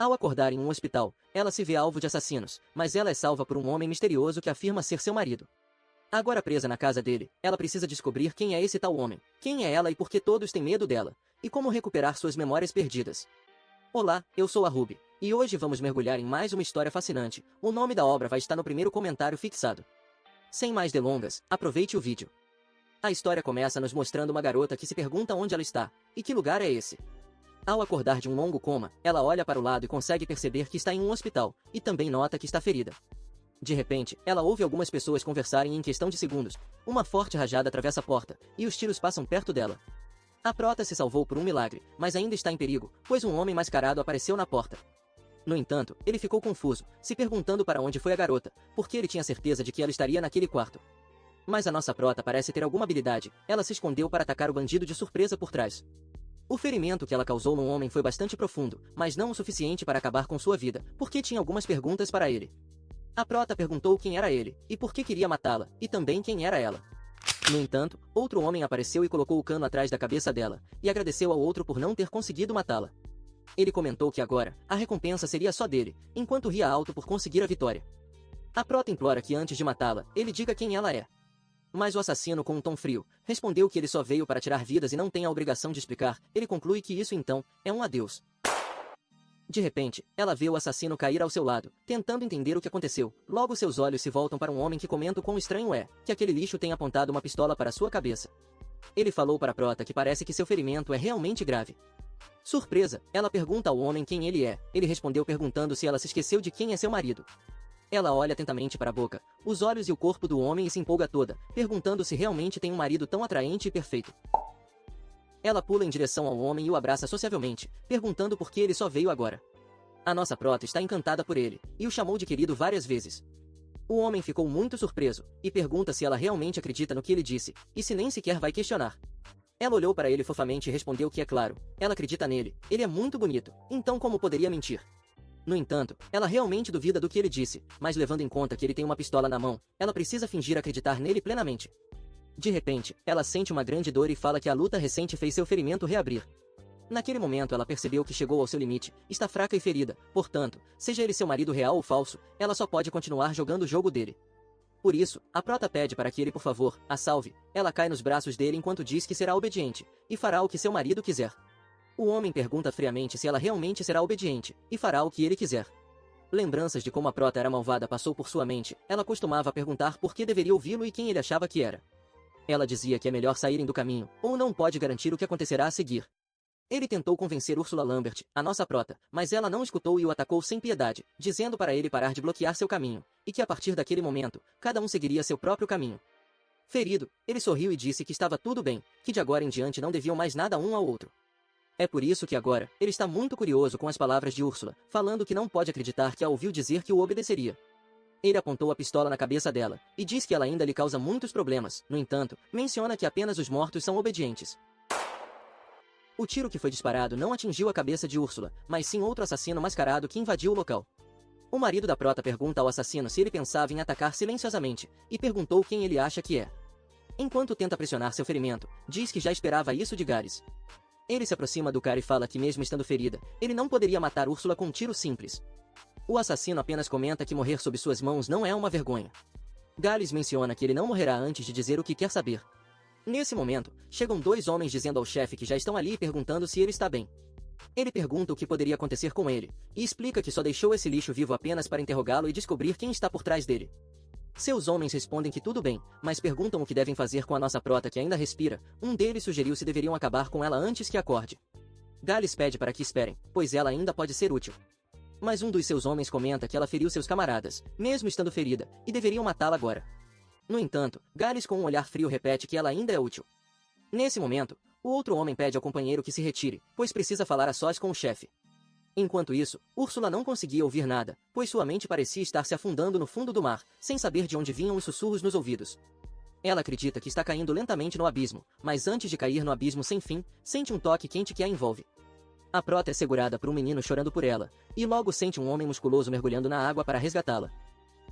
Ao acordar em um hospital, ela se vê alvo de assassinos, mas ela é salva por um homem misterioso que afirma ser seu marido. Agora presa na casa dele, ela precisa descobrir quem é esse tal homem, quem é ela e por que todos têm medo dela, e como recuperar suas memórias perdidas. Olá, eu sou a Ruby, e hoje vamos mergulhar em mais uma história fascinante. O nome da obra vai estar no primeiro comentário fixado. Sem mais delongas, aproveite o vídeo. A história começa nos mostrando uma garota que se pergunta onde ela está, e que lugar é esse. Ao acordar de um longo coma, ela olha para o lado e consegue perceber que está em um hospital, e também nota que está ferida. De repente, ela ouve algumas pessoas conversarem e em questão de segundos, uma forte rajada atravessa a porta, e os tiros passam perto dela. A prota se salvou por um milagre, mas ainda está em perigo, pois um homem mascarado apareceu na porta. No entanto, ele ficou confuso, se perguntando para onde foi a garota, porque ele tinha certeza de que ela estaria naquele quarto. Mas a nossa prota parece ter alguma habilidade, ela se escondeu para atacar o bandido de surpresa por trás. O ferimento que ela causou no homem foi bastante profundo, mas não o suficiente para acabar com sua vida, porque tinha algumas perguntas para ele. A prota perguntou quem era ele, e por que queria matá-la, e também quem era ela. No entanto, outro homem apareceu e colocou o cano atrás da cabeça dela, e agradeceu ao outro por não ter conseguido matá-la. Ele comentou que agora, a recompensa seria só dele, enquanto ria alto por conseguir a vitória. A prota implora que antes de matá-la, ele diga quem ela é. Mas o assassino, com um tom frio, respondeu que ele só veio para tirar vidas e não tem a obrigação de explicar. Ele conclui que isso então, é um adeus. De repente, ela vê o assassino cair ao seu lado, tentando entender o que aconteceu. Logo seus olhos se voltam para um homem que comenta o quão estranho é, que aquele lixo tenha apontado uma pistola para sua cabeça. Ele falou para a prota que parece que seu ferimento é realmente grave. Surpresa, ela pergunta ao homem quem ele é. Ele respondeu perguntando se ela se esqueceu de quem é seu marido. Ela olha atentamente para a boca, os olhos e o corpo do homem e se empolga toda, perguntando se realmente tem um marido tão atraente e perfeito. Ela pula em direção ao homem e o abraça sociavelmente, perguntando por que ele só veio agora. A nossa prota está encantada por ele, e o chamou de querido várias vezes. O homem ficou muito surpreso, e pergunta se ela realmente acredita no que ele disse, e se nem sequer vai questionar. Ela olhou para ele fofamente e respondeu que é claro, ela acredita nele, ele é muito bonito, então como poderia mentir? No entanto, ela realmente duvida do que ele disse, mas levando em conta que ele tem uma pistola na mão, ela precisa fingir acreditar nele plenamente. De repente, ela sente uma grande dor e fala que a luta recente fez seu ferimento reabrir. Naquele momento ela percebeu que chegou ao seu limite, está fraca e ferida, portanto, seja ele seu marido real ou falso, ela só pode continuar jogando o jogo dele. Por isso, a prota pede para que ele por favor, a salve. Ela cai nos braços dele enquanto diz que será obediente, e fará o que seu marido quiser. O homem pergunta friamente se ela realmente será obediente, e fará o que ele quiser. Lembranças de como a prota era malvada passou por sua mente, ela costumava perguntar por que deveria ouvi-lo e quem ele achava que era. Ela dizia que é melhor saírem do caminho, ou não pode garantir o que acontecerá a seguir. Ele tentou convencer Ursula Lambert, a nossa prota, mas ela não escutou e o atacou sem piedade, dizendo para ele parar de bloquear seu caminho, e que a partir daquele momento, cada um seguiria seu próprio caminho. Ferido, ele sorriu e disse que estava tudo bem, que de agora em diante não deviam mais nada um ao outro. É por isso que agora, ele está muito curioso com as palavras de Ursula, falando que não pode acreditar que a ouviu dizer que o obedeceria. Ele apontou a pistola na cabeça dela, e diz que ela ainda lhe causa muitos problemas, no entanto, menciona que apenas os mortos são obedientes. O tiro que foi disparado não atingiu a cabeça de Ursula, mas sim outro assassino mascarado que invadiu o local. O marido da prota pergunta ao assassino se ele pensava em atacar silenciosamente, e perguntou quem ele acha que é. Enquanto tenta pressionar seu ferimento, diz que já esperava isso de Gares. Ele se aproxima do cara e fala que mesmo estando ferida, ele não poderia matar Ursula com um tiro simples. O assassino apenas comenta que morrer sob suas mãos não é uma vergonha. Gales menciona que ele não morrerá antes de dizer o que quer saber. Nesse momento, chegam dois homens dizendo ao chefe que já estão ali e perguntando se ele está bem. Ele pergunta o que poderia acontecer com ele, e explica que só deixou esse lixo vivo apenas para interrogá-lo e descobrir quem está por trás dele. Seus homens respondem que tudo bem, mas perguntam o que devem fazer com a nossa prota que ainda respira. Um deles sugeriu se deveriam acabar com ela antes que acorde. Gales pede para que esperem, pois ela ainda pode ser útil. Mas um dos seus homens comenta que ela feriu seus camaradas, mesmo estando ferida, e deveriam matá-la agora. No entanto, Gales com um olhar frio repete que ela ainda é útil. Nesse momento, o outro homem pede ao companheiro que se retire, pois precisa falar a sós com o chefe. Enquanto isso, Úrsula não conseguia ouvir nada, pois sua mente parecia estar se afundando no fundo do mar, sem saber de onde vinham os sussurros nos ouvidos. Ela acredita que está caindo lentamente no abismo, mas antes de cair no abismo sem fim, sente um toque quente que a envolve. A prota é segurada por um menino chorando por ela, e logo sente um homem musculoso mergulhando na água para resgatá-la.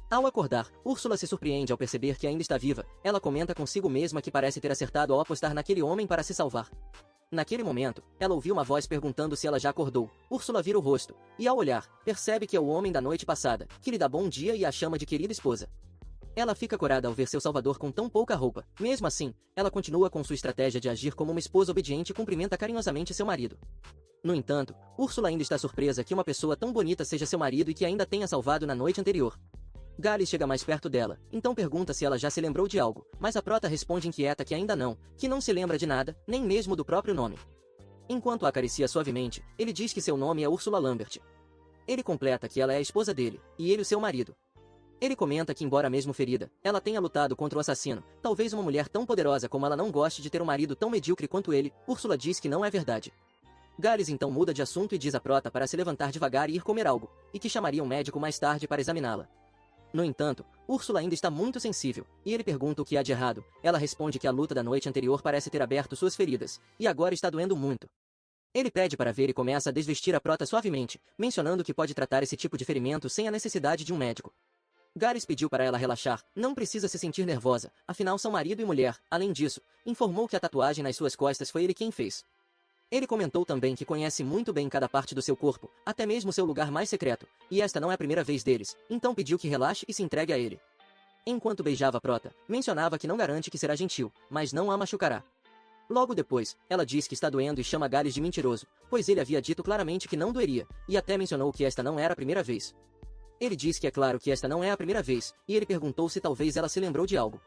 Ao acordar, Úrsula se surpreende ao perceber que ainda está viva. Ela comenta consigo mesma que parece ter acertado ao apostar naquele homem para se salvar. Naquele momento, ela ouviu uma voz perguntando se ela já acordou. Úrsula vira o rosto, e ao olhar, percebe que é o homem da noite passada, que lhe dá bom dia e a chama de querida esposa. Ela fica corada ao ver seu salvador com tão pouca roupa. Mesmo assim, ela continua com sua estratégia de agir como uma esposa obediente e cumprimenta carinhosamente seu marido. No entanto, Úrsula ainda está surpresa que uma pessoa tão bonita seja seu marido e que ainda tenha salvado na noite anterior. Gales chega mais perto dela, então pergunta se ela já se lembrou de algo, mas a prota responde inquieta que ainda não, que não se lembra de nada, nem mesmo do próprio nome. Enquanto a acaricia suavemente, ele diz que seu nome é Úrsula Lambert. Ele completa que ela é a esposa dele, e ele o seu marido. Ele comenta que, embora mesmo ferida, ela tenha lutado contra o assassino. Talvez uma mulher tão poderosa como ela não goste de ter um marido tão medíocre quanto ele. Úrsula diz que não é verdade. Gales então muda de assunto e diz à prota para se levantar devagar e ir comer algo, e que chamaria um médico mais tarde para examiná-la. No entanto, Úrsula ainda está muito sensível, e ele pergunta o que há de errado. Ela responde que a luta da noite anterior parece ter aberto suas feridas, e agora está doendo muito. Ele pede para ver e começa a desvestir a prota suavemente, mencionando que pode tratar esse tipo de ferimento sem a necessidade de um médico. Gales pediu para ela relaxar, não precisa se sentir nervosa, afinal são marido e mulher. Além disso, informou que a tatuagem nas suas costas foi ele quem fez. Ele comentou também que conhece muito bem cada parte do seu corpo, até mesmo seu lugar mais secreto, e esta não é a primeira vez deles, então pediu que relaxe e se entregue a ele. Enquanto beijava a prota, mencionava que não garante que será gentil, mas não a machucará. Logo depois, ela diz que está doendo e chama Gales de mentiroso, pois ele havia dito claramente que não doeria, e até mencionou que esta não era a primeira vez. Ele diz que é claro que esta não é a primeira vez, e ele perguntou se talvez ela se lembrou de algo.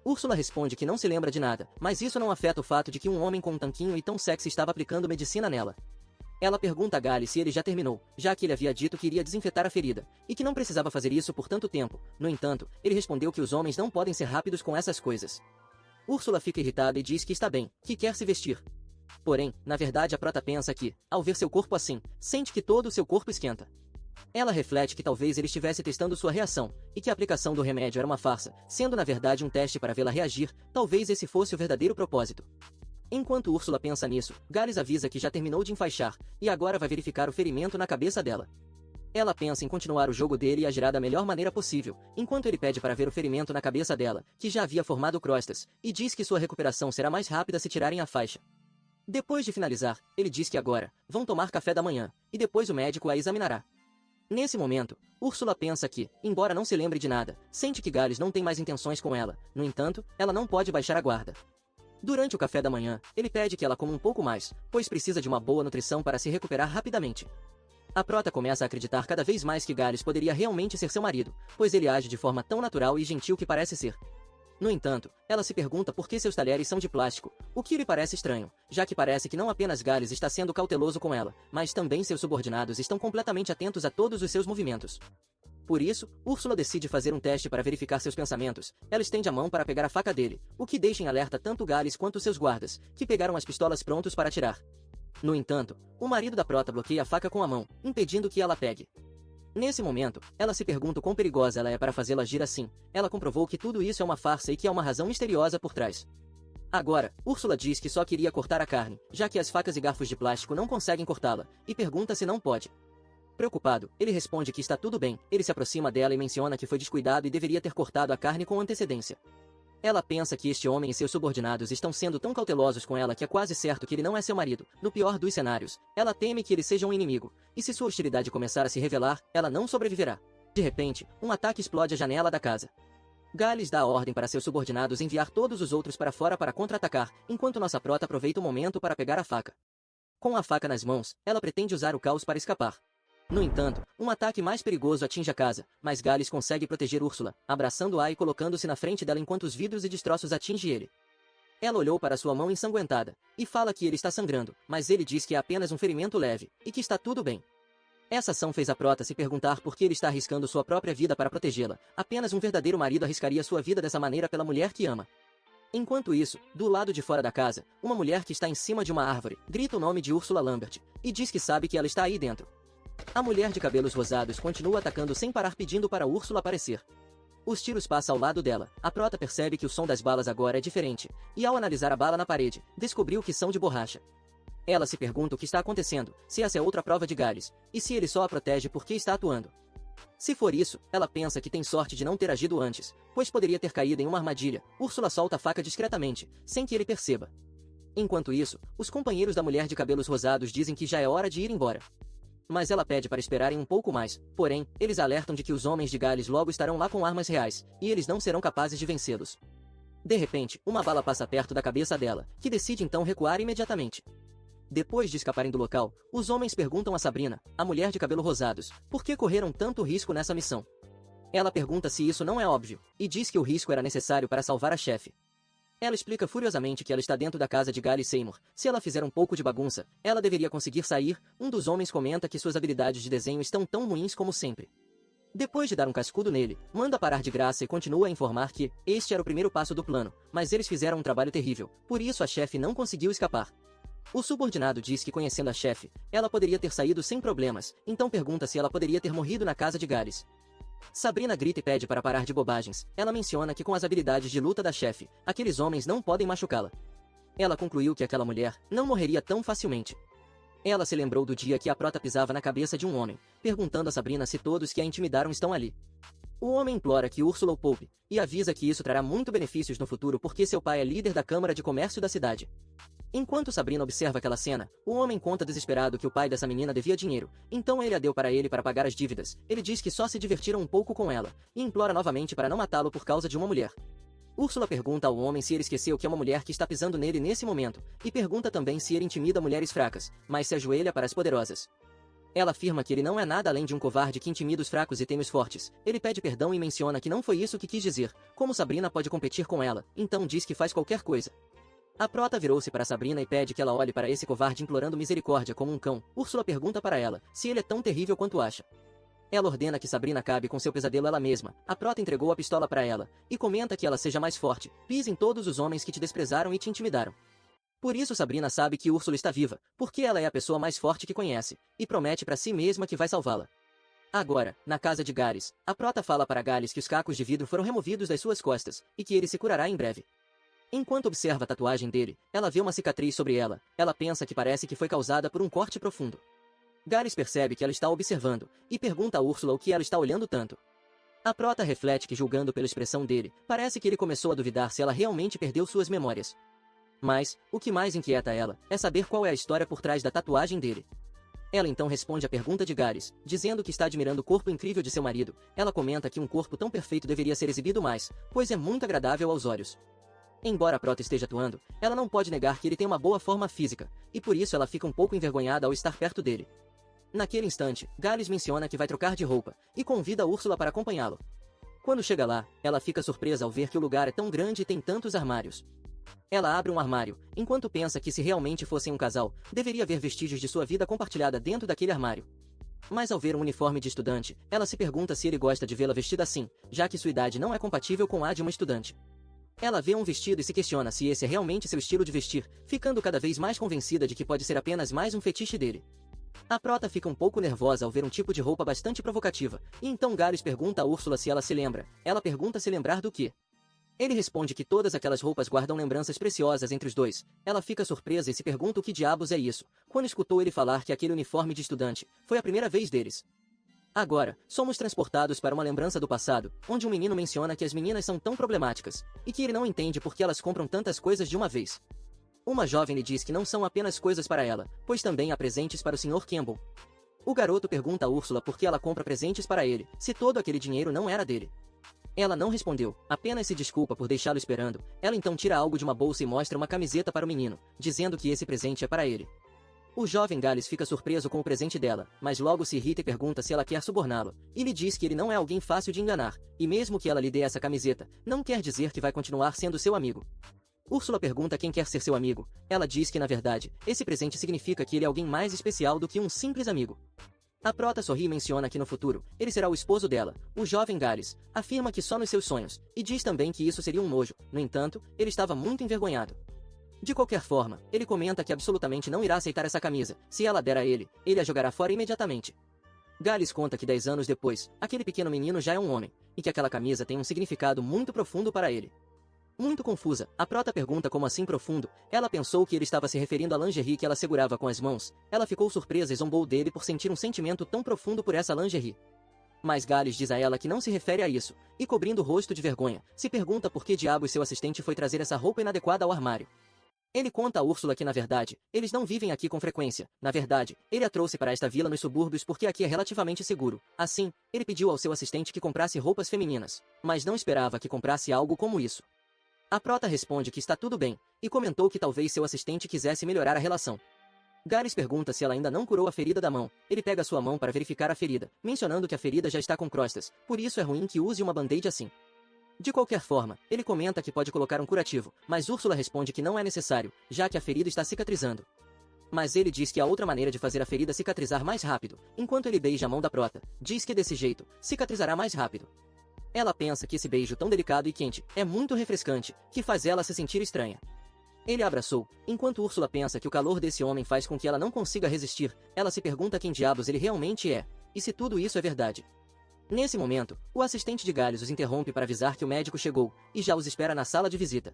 Úrsula responde que não se lembra de nada, mas isso não afeta o fato de que um homem com um tanquinho e tão sexy estava aplicando medicina nela. Ela pergunta a Gales se ele já terminou, já que ele havia dito que iria desinfetar a ferida, e que não precisava fazer isso por tanto tempo. No entanto, ele respondeu que os homens não podem ser rápidos com essas coisas. Úrsula fica irritada e diz que está bem, que quer se vestir. Porém, na verdade a prota pensa que, ao ver seu corpo assim, sente que todo o seu corpo esquenta. Ela reflete que talvez ele estivesse testando sua reação, e que a aplicação do remédio era uma farsa, sendo na verdade um teste para vê-la reagir. Talvez esse fosse o verdadeiro propósito. Enquanto Úrsula pensa nisso, Gales avisa que já terminou de enfaixar, e agora vai verificar o ferimento na cabeça dela. Ela pensa em continuar o jogo dele e agirá da melhor maneira possível, enquanto ele pede para ver o ferimento na cabeça dela, que já havia formado crostas, e diz que sua recuperação será mais rápida se tirarem a faixa. Depois de finalizar, ele diz que agora vão tomar café da manhã, e depois o médico a examinará. Nesse momento, Úrsula pensa que, embora não se lembre de nada, sente que Gales não tem mais intenções com ela. No entanto, ela não pode baixar a guarda. Durante o café da manhã, ele pede que ela coma um pouco mais, pois precisa de uma boa nutrição para se recuperar rapidamente. A prota começa a acreditar cada vez mais que Gales poderia realmente ser seu marido, pois ele age de forma tão natural e gentil que parece ser. No entanto, ela se pergunta por que seus talheres são de plástico, o que lhe parece estranho, já que parece que não apenas Gales está sendo cauteloso com ela, mas também seus subordinados estão completamente atentos a todos os seus movimentos. Por isso, Úrsula decide fazer um teste para verificar seus pensamentos. Ela estende a mão para pegar a faca dele, o que deixa em alerta tanto Gales quanto seus guardas, que pegaram as pistolas prontos para atirar. No entanto, o marido da prota bloqueia a faca com a mão, impedindo que ela pegue. Nesse momento, ela se pergunta o quão perigosa ela é para fazê-la agir assim. Ela comprovou que tudo isso é uma farsa e que há uma razão misteriosa por trás. Agora, Úrsula diz que só queria cortar a carne, já que as facas e garfos de plástico não conseguem cortá-la, e pergunta se não pode. Preocupado, ele responde que está tudo bem. Ele se aproxima dela e menciona que foi descuidado e deveria ter cortado a carne com antecedência. Ela pensa que este homem e seus subordinados estão sendo tão cautelosos com ela que é quase certo que ele não é seu marido. No pior dos cenários, ela teme que ele seja um inimigo, e se sua hostilidade começar a se revelar, ela não sobreviverá. De repente, um ataque explode a janela da casa. Gales dá a ordem para seus subordinados enviar todos os outros para fora para contra-atacar, enquanto nossa prota aproveita o momento para pegar a faca. Com a faca nas mãos, ela pretende usar o caos para escapar. No entanto, um ataque mais perigoso atinge a casa, mas Gales consegue proteger Úrsula, abraçando-a e colocando-se na frente dela enquanto os vidros e destroços atingem ele. Ela olhou para sua mão ensanguentada, e fala que ele está sangrando, mas ele diz que é apenas um ferimento leve, e que está tudo bem. Essa ação fez a prota se perguntar por que ele está arriscando sua própria vida para protegê-la. Apenas um verdadeiro marido arriscaria sua vida dessa maneira pela mulher que ama. Enquanto isso, do lado de fora da casa, uma mulher que está em cima de uma árvore, grita o nome de Úrsula Lambert, e diz que sabe que ela está aí dentro. A mulher de cabelos rosados continua atacando sem parar pedindo para Úrsula aparecer. Os tiros passam ao lado dela. A prota percebe que o som das balas agora é diferente, e ao analisar a bala na parede, descobriu que são de borracha. Ela se pergunta o que está acontecendo, se essa é outra prova de Gales, e se ele só a protege porque está atuando. Se for isso, ela pensa que tem sorte de não ter agido antes, pois poderia ter caído em uma armadilha. Úrsula solta a faca discretamente, sem que ele perceba. Enquanto isso, os companheiros da mulher de cabelos rosados dizem que já é hora de ir embora. Mas ela pede para esperarem um pouco mais, porém, eles alertam de que os homens de Gales logo estarão lá com armas reais, e eles não serão capazes de vencê-los. De repente, uma bala passa perto da cabeça dela, que decide então recuar imediatamente. Depois de escaparem do local, os homens perguntam a Sabrina, a mulher de cabelos rosados, por que correram tanto risco nessa missão. Ela pergunta se isso não é óbvio, e diz que o risco era necessário para salvar a chefe. Ela explica furiosamente que ela está dentro da casa de Gale Seymour. Se ela fizer um pouco de bagunça, ela deveria conseguir sair. Um dos homens comenta que suas habilidades de desenho estão tão ruins como sempre. Depois de dar um cascudo nele, manda parar de graça e continua a informar que este era o primeiro passo do plano, mas eles fizeram um trabalho terrível, por isso a chefe não conseguiu escapar. O subordinado diz que, conhecendo a chefe, ela poderia ter saído sem problemas, então pergunta se ela poderia ter morrido na casa de Gales. Sabrina grita e pede para parar de bobagens. Ela menciona que com as habilidades de luta da chefe, aqueles homens não podem machucá-la. Ela concluiu que aquela mulher não morreria tão facilmente. Ela se lembrou do dia que a prota pisava na cabeça de um homem, perguntando a Sabrina se todos que a intimidaram estão ali. O homem implora que Úrsula o poupe, e avisa que isso trará muito benefícios no futuro porque seu pai é líder da Câmara de Comércio da cidade. Enquanto Sabrina observa aquela cena, o homem conta desesperado que o pai dessa menina devia dinheiro, então ele a deu para ele para pagar as dívidas. Ele diz que só se divertiram um pouco com ela, e implora novamente para não matá-lo por causa de uma mulher. Úrsula pergunta ao homem se ele esqueceu que é uma mulher que está pisando nele nesse momento, e pergunta também se ele intimida mulheres fracas, mas se ajoelha para as poderosas. Ela afirma que ele não é nada além de um covarde que intimida os fracos e teme os fortes. Ele pede perdão e menciona que não foi isso que quis dizer, como Sabrina pode competir com ela, então diz que faz qualquer coisa. A prota virou-se para Sabrina e pede que ela olhe para esse covarde implorando misericórdia como um cão. Úrsula pergunta para ela se ele é tão terrível quanto acha. Ela ordena que Sabrina acabe com seu pesadelo ela mesma. A prota entregou a pistola para ela, e comenta que ela seja mais forte, pise em todos os homens que te desprezaram e te intimidaram. Por isso Sabrina sabe que Úrsula está viva, porque ela é a pessoa mais forte que conhece, e promete para si mesma que vai salvá-la. Agora, na casa de Gales, a prota fala para Gales que os cacos de vidro foram removidos das suas costas, e que ele se curará em breve. Enquanto observa a tatuagem dele, ela vê uma cicatriz sobre ela. Ela pensa que parece que foi causada por um corte profundo. Gales percebe que ela está observando, e pergunta a Úrsula o que ela está olhando tanto. A prota reflete que, julgando pela expressão dele, parece que ele começou a duvidar se ela realmente perdeu suas memórias. Mas, o que mais inquieta ela, é saber qual é a história por trás da tatuagem dele. Ela então responde à pergunta de Gales, dizendo que está admirando o corpo incrível de seu marido. Ela comenta que um corpo tão perfeito deveria ser exibido mais, pois é muito agradável aos olhos. Embora a prota esteja atuando, ela não pode negar que ele tem uma boa forma física, e por isso ela fica um pouco envergonhada ao estar perto dele. Naquele instante, Gales menciona que vai trocar de roupa, e convida Úrsula para acompanhá-lo. Quando chega lá, ela fica surpresa ao ver que o lugar é tão grande e tem tantos armários. Ela abre um armário, enquanto pensa que se realmente fossem um casal, deveria haver vestígios de sua vida compartilhada dentro daquele armário. Mas ao ver um uniforme de estudante, ela se pergunta se ele gosta de vê-la vestida assim, já que sua idade não é compatível com a de uma estudante. Ela vê um vestido e se questiona se esse é realmente seu estilo de vestir, ficando cada vez mais convencida de que pode ser apenas mais um fetiche dele. A prota fica um pouco nervosa ao ver um tipo de roupa bastante provocativa, e então Gales pergunta a Úrsula se ela se lembra. Ela pergunta se lembrar do quê. Ele responde que todas aquelas roupas guardam lembranças preciosas entre os dois. Ela fica surpresa e se pergunta o que diabos é isso, quando escutou ele falar que aquele uniforme de estudante foi a primeira vez deles. Agora, somos transportados para uma lembrança do passado, onde um menino menciona que as meninas são tão problemáticas, e que ele não entende por que elas compram tantas coisas de uma vez. Uma jovem lhe diz que não são apenas coisas para ela, pois também há presentes para o Sr. Campbell. O garoto pergunta a Úrsula por que ela compra presentes para ele, se todo aquele dinheiro não era dele. Ela não respondeu, apenas se desculpa por deixá-lo esperando. Ela então tira algo de uma bolsa e mostra uma camiseta para o menino, dizendo que esse presente é para ele. O jovem Gales fica surpreso com o presente dela, mas logo se irrita e pergunta se ela quer suborná-lo. E lhe diz que ele não é alguém fácil de enganar, e mesmo que ela lhe dê essa camiseta, não quer dizer que vai continuar sendo seu amigo. Úrsula pergunta quem quer ser seu amigo. Ela diz que, na verdade, esse presente significa que ele é alguém mais especial do que um simples amigo. A prota sorri e menciona que no futuro, ele será o esposo dela. O jovem Gales afirma que só nos seus sonhos, e diz também que isso seria um nojo. No entanto, ele estava muito envergonhado. De qualquer forma, ele comenta que absolutamente não irá aceitar essa camisa. Se ela der a ele, ele a jogará fora imediatamente. Gales conta que 10 anos depois, aquele pequeno menino já é um homem, e que aquela camisa tem um significado muito profundo para ele. Muito confusa, a prota pergunta como assim profundo. Ela pensou que ele estava se referindo à lingerie que ela segurava com as mãos. Ela ficou surpresa e zombou dele por sentir um sentimento tão profundo por essa lingerie. Mas Gales diz a ela que não se refere a isso, e cobrindo o rosto de vergonha, se pergunta por que diabos seu assistente foi trazer essa roupa inadequada ao armário. Ele conta a Úrsula que, na verdade, eles não vivem aqui com frequência. Na verdade, ele a trouxe para esta vila nos subúrbios porque aqui é relativamente seguro. Assim, ele pediu ao seu assistente que comprasse roupas femininas, mas não esperava que comprasse algo como isso. A prota responde que está tudo bem, e comentou que talvez seu assistente quisesse melhorar a relação. Gares pergunta se ela ainda não curou a ferida da mão. Ele pega sua mão para verificar a ferida, mencionando que a ferida já está com crostas, por isso é ruim que use uma band-aid assim. De qualquer forma, ele comenta que pode colocar um curativo, mas Úrsula responde que não é necessário, já que a ferida está cicatrizando. Mas ele diz que há outra maneira de fazer a ferida cicatrizar mais rápido, enquanto ele beija a mão da prota. Diz que desse jeito, cicatrizará mais rápido. Ela pensa que esse beijo tão delicado e quente é muito refrescante, que faz ela se sentir estranha. Ele a abraçou, enquanto Úrsula pensa que o calor desse homem faz com que ela não consiga resistir. Ela se pergunta quem diabos ele realmente é, e se tudo isso é verdade. Nesse momento, o assistente de Gales os interrompe para avisar que o médico chegou, e já os espera na sala de visita.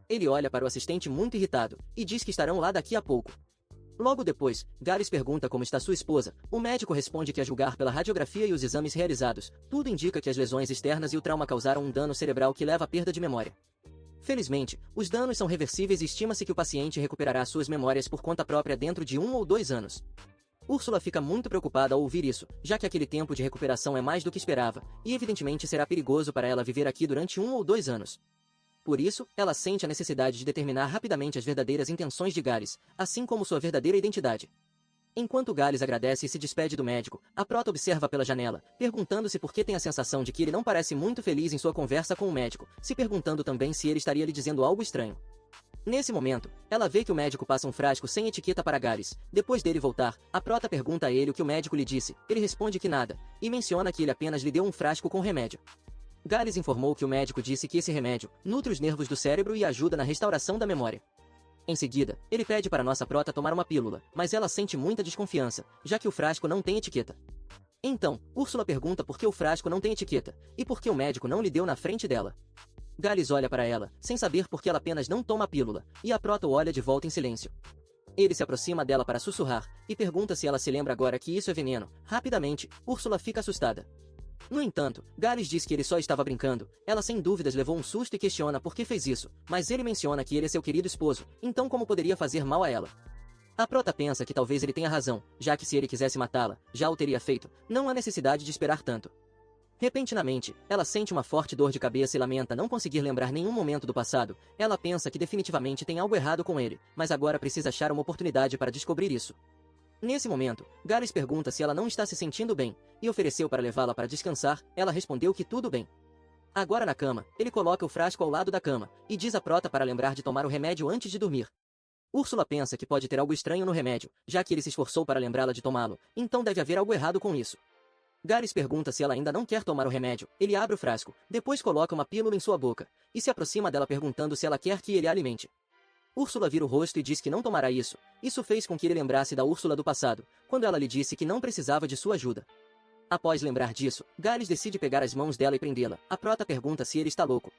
Ele olha para o assistente muito irritado, e diz que estarão lá daqui a pouco. Logo depois, Gales pergunta como está sua esposa. O médico responde que a julgar pela radiografia e os exames realizados, tudo indica que as lesões externas e o trauma causaram um dano cerebral que leva à perda de memória. Felizmente, os danos são reversíveis e estima-se que o paciente recuperará suas memórias por conta própria dentro de 1 ou 2 anos. Úrsula fica muito preocupada ao ouvir isso, já que aquele tempo de recuperação é mais do que esperava, e evidentemente será perigoso para ela viver aqui durante 1 ou 2 anos. Por isso, ela sente a necessidade de determinar rapidamente as verdadeiras intenções de Gales, assim como sua verdadeira identidade. Enquanto Gales agradece e se despede do médico, a prota observa pela janela, perguntando-se por que tem a sensação de que ele não parece muito feliz em sua conversa com o médico, se perguntando também se ele estaria lhe dizendo algo estranho. Nesse momento, ela vê que o médico passa um frasco sem etiqueta para Gales. Depois dele voltar, a prota pergunta a ele o que o médico lhe disse. Ele responde que nada, e menciona que ele apenas lhe deu um frasco com remédio. Gales informou que o médico disse que esse remédio nutre os nervos do cérebro e ajuda na restauração da memória. Em seguida, ele pede para nossa prota tomar uma pílula, mas ela sente muita desconfiança, já que o frasco não tem etiqueta. Então, Úrsula pergunta por que o frasco não tem etiqueta, e por que o médico não lhe deu na frente dela. Gales olha para ela, sem saber por que ela apenas não toma a pílula, e a prota o olha de volta em silêncio. Ele se aproxima dela para sussurrar, e pergunta se ela se lembra agora que isso é veneno. Rapidamente, Úrsula fica assustada. No entanto, Gales diz que ele só estava brincando. Ela sem dúvidas levou um susto e questiona por que fez isso, mas ele menciona que ele é seu querido esposo, então como poderia fazer mal a ela? A prota pensa que talvez ele tenha razão, já que se ele quisesse matá-la, já o teria feito, não há necessidade de esperar tanto. Repentinamente, ela sente uma forte dor de cabeça e lamenta não conseguir lembrar nenhum momento do passado. Ela pensa que definitivamente tem algo errado com ele, mas agora precisa achar uma oportunidade para descobrir isso. Nesse momento, Gales pergunta se ela não está se sentindo bem, e ofereceu para levá-la para descansar. Ela respondeu que tudo bem. Agora na cama, ele coloca o frasco ao lado da cama, e diz à prota para lembrar de tomar o remédio antes de dormir. Úrsula pensa que pode ter algo estranho no remédio, já que ele se esforçou para lembrá-la de tomá-lo, então deve haver algo errado com isso. Gales pergunta se ela ainda não quer tomar o remédio. Ele abre o frasco, depois coloca uma pílula em sua boca, e se aproxima dela perguntando se ela quer que ele a alimente. Úrsula vira o rosto e diz que não tomará isso. Isso fez com que ele lembrasse da Úrsula do passado, quando ela lhe disse que não precisava de sua ajuda. Após lembrar disso, Gales decide pegar as mãos dela e prendê-la. A prota pergunta se ele está louco.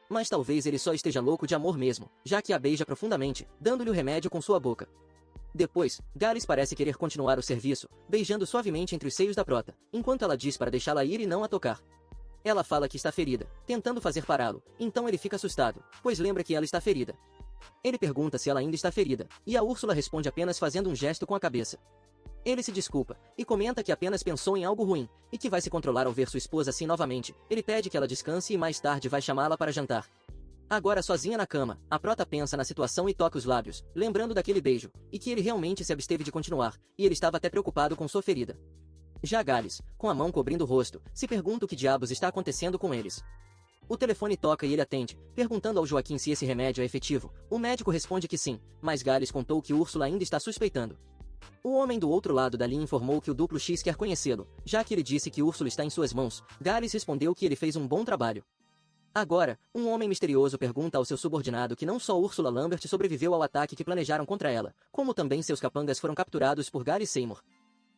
Mas talvez ele só esteja louco de amor mesmo, já que a beija profundamente, dando-lhe o remédio com sua boca. Depois, Gales parece querer continuar o serviço, beijando suavemente entre os seios da prota, enquanto ela diz para deixá-la ir e não a tocar. Ela fala que está ferida, tentando fazer pará-lo, então ele fica assustado, pois lembra que ela está ferida. Ele pergunta se ela ainda está ferida, e a Úrsula responde apenas fazendo um gesto com a cabeça. Ele se desculpa, e comenta que apenas pensou em algo ruim, e que vai se controlar ao ver sua esposa assim novamente. Ele pede que ela descanse e mais tarde vai chamá-la para jantar. Agora sozinha na cama, a prota pensa na situação e toca os lábios, lembrando daquele beijo, e que ele realmente se absteve de continuar, e ele estava até preocupado com sua ferida. Já Gales, com a mão cobrindo o rosto, se pergunta o que diabos está acontecendo com eles. O telefone toca e ele atende, perguntando ao Joaquim se esse remédio é efetivo. O médico responde que sim, mas Gales contou que Úrsula ainda está suspeitando. O homem do outro lado da linha informou que o duplo X quer conhecê-lo, já que ele disse que Úrsula está em suas mãos. Gales respondeu que ele fez um bom trabalho. Agora, um homem misterioso pergunta ao seu subordinado que não só Ursula Lambert sobreviveu ao ataque que planejaram contra ela, como também seus capangas foram capturados por Gary Seymour.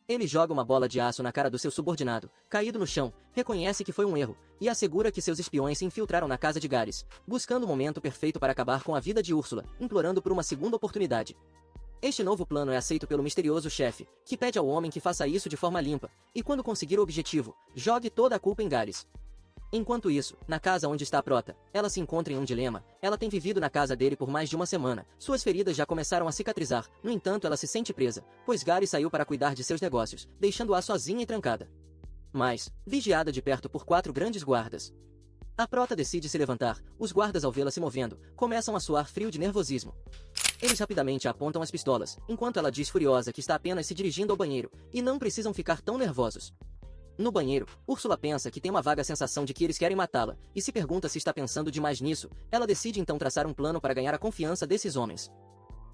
Ele joga uma bola de aço na cara do seu subordinado, caído no chão, reconhece que foi um erro, e assegura que seus espiões se infiltraram na casa de Gares, buscando o momento perfeito para acabar com a vida de Úrsula, implorando por uma segunda oportunidade. Este novo plano é aceito pelo misterioso chefe, que pede ao homem que faça isso de forma limpa, e quando conseguir o objetivo, jogue toda a culpa em Gares. Enquanto isso, na casa onde está a prota, ela se encontra em um dilema. Ela tem vivido na casa dele por mais de uma semana. Suas feridas já começaram a cicatrizar. No entanto, ela se sente presa, pois Gary saiu para cuidar de seus negócios, deixando-a sozinha e trancada. Mas, vigiada de perto por 4 grandes guardas. A prota decide se levantar. Os guardas, ao vê-la se movendo, começam a suar frio de nervosismo. Eles rapidamente apontam as pistolas, enquanto ela diz furiosa que está apenas se dirigindo ao banheiro, e não precisam ficar tão nervosos. No banheiro, Úrsula pensa que tem uma vaga sensação de que eles querem matá-la, e se pergunta se está pensando demais nisso. Ela decide então traçar um plano para ganhar a confiança desses homens.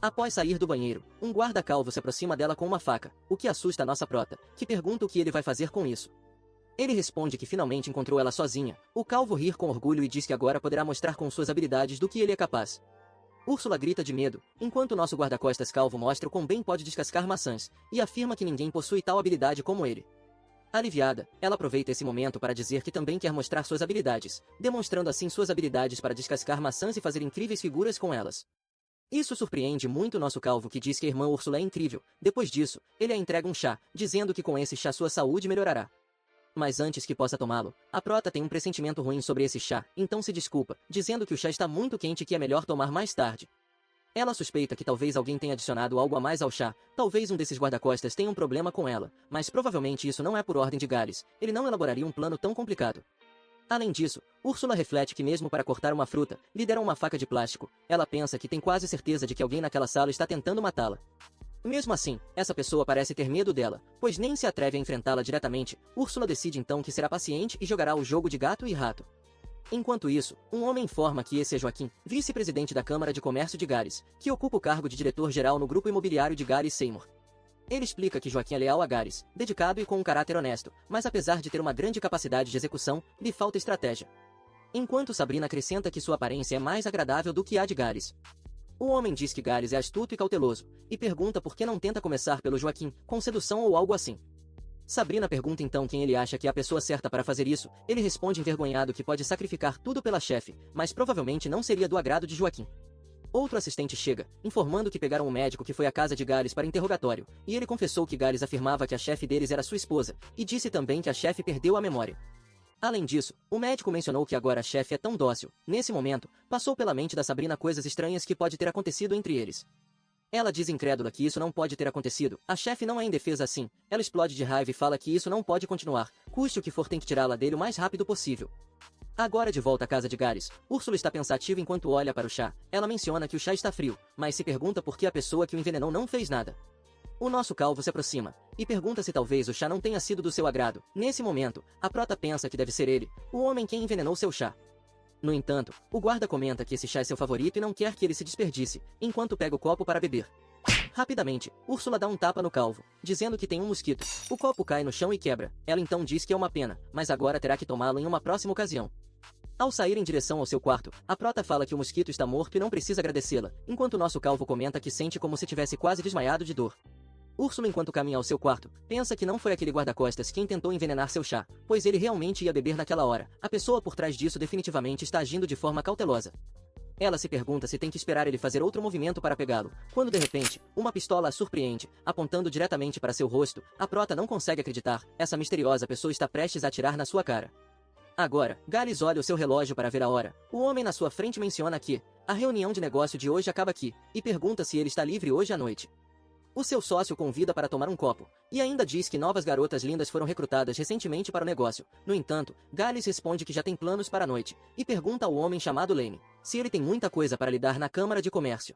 Após sair do banheiro, um guarda calvo se aproxima dela com uma faca, o que assusta a nossa prota, que pergunta o que ele vai fazer com isso. Ele responde que finalmente encontrou ela sozinha. O calvo ri com orgulho e diz que agora poderá mostrar com suas habilidades do que ele é capaz. Úrsula grita de medo, enquanto nosso guarda-costas calvo mostra o quão bem pode descascar maçãs, e afirma que ninguém possui tal habilidade como ele. Aliviada, ela aproveita esse momento para dizer que também quer mostrar suas habilidades, demonstrando assim suas habilidades para descascar maçãs e fazer incríveis figuras com elas. Isso surpreende muito nosso calvo, que diz que a irmã Úrsula é incrível. Depois disso, ele a entrega um chá, dizendo que com esse chá sua saúde melhorará. Mas antes que possa tomá-lo, a prota tem um pressentimento ruim sobre esse chá, então se desculpa, dizendo que o chá está muito quente e que é melhor tomar mais tarde. Ela suspeita que talvez alguém tenha adicionado algo a mais ao chá, talvez um desses guarda-costas tenha um problema com ela, mas provavelmente isso não é por ordem de Gales, ele não elaboraria um plano tão complicado. Além disso, Úrsula reflete que mesmo para cortar uma fruta, lhe deram uma faca de plástico. Ela pensa que tem quase certeza de que alguém naquela sala está tentando matá-la. Mesmo assim, essa pessoa parece ter medo dela, pois nem se atreve a enfrentá-la diretamente. Úrsula decide então que será paciente e jogará o jogo de gato e rato. Enquanto isso, um homem informa que esse é Joaquim, vice-presidente da Câmara de Comércio de Gales, que ocupa o cargo de diretor-geral no grupo imobiliário de Gary Seymour. Ele explica que Joaquim é leal a Gales, dedicado e com um caráter honesto, mas apesar de ter uma grande capacidade de execução, lhe falta estratégia. Enquanto Sabrina acrescenta que sua aparência é mais agradável do que a de Gales. O homem diz que Gales é astuto e cauteloso, e pergunta por que não tenta começar pelo Joaquim, com sedução ou algo assim. Sabrina pergunta então quem ele acha que é a pessoa certa para fazer isso. Ele responde envergonhado que pode sacrificar tudo pela chefe, mas provavelmente não seria do agrado de Joaquim. Outro assistente chega, informando que pegaram um médico que foi à casa de Gales para interrogatório, e ele confessou que Gales afirmava que a chefe deles era sua esposa, e disse também que a chefe perdeu a memória. Além disso, o médico mencionou que agora a chefe é tão dócil. Nesse momento, passou pela mente da Sabrina coisas estranhas que pode ter acontecido entre eles. Ela diz incrédula que isso não pode ter acontecido. A chefe não é indefesa assim. Ela explode de raiva e fala que isso não pode continuar. Custe o que for, tem que tirá-la dele o mais rápido possível. Agora de volta à casa de Gales, Úrsula está pensativa enquanto olha para o chá. Ela menciona que o chá está frio, mas se pergunta por que a pessoa que o envenenou não fez nada. O nosso calvo se aproxima, e pergunta se talvez o chá não tenha sido do seu agrado. Nesse momento, a prota pensa que deve ser ele, o homem quem envenenou seu chá. No entanto, o guarda comenta que esse chá é seu favorito e não quer que ele se desperdice, enquanto pega o copo para beber. Rapidamente, Úrsula dá um tapa no calvo, dizendo que tem um mosquito. O copo cai no chão e quebra. Ela então diz que é uma pena, mas agora terá que tomá-lo em uma próxima ocasião. Ao sair em direção ao seu quarto, a prota fala que o mosquito está morto e não precisa agradecê-la, enquanto nosso calvo comenta que sente como se tivesse quase desmaiado de dor. Úrsula, enquanto caminha ao seu quarto, pensa que não foi aquele guarda-costas quem tentou envenenar seu chá, pois ele realmente ia beber naquela hora. A pessoa por trás disso definitivamente está agindo de forma cautelosa. Ela se pergunta se tem que esperar ele fazer outro movimento para pegá-lo, quando de repente, uma pistola a surpreende, apontando diretamente para seu rosto. A prota não consegue acreditar, essa misteriosa pessoa está prestes a atirar na sua cara. Agora, Gales olha o seu relógio para ver a hora. O homem na sua frente menciona que a reunião de negócio de hoje acaba aqui, e pergunta se ele está livre hoje à noite. O seu sócio convida para tomar um copo, e ainda diz que novas garotas lindas foram recrutadas recentemente para o negócio. No entanto, Gales responde que já tem planos para a noite, e pergunta ao homem chamado Lane se ele tem muita coisa para lidar na Câmara de Comércio.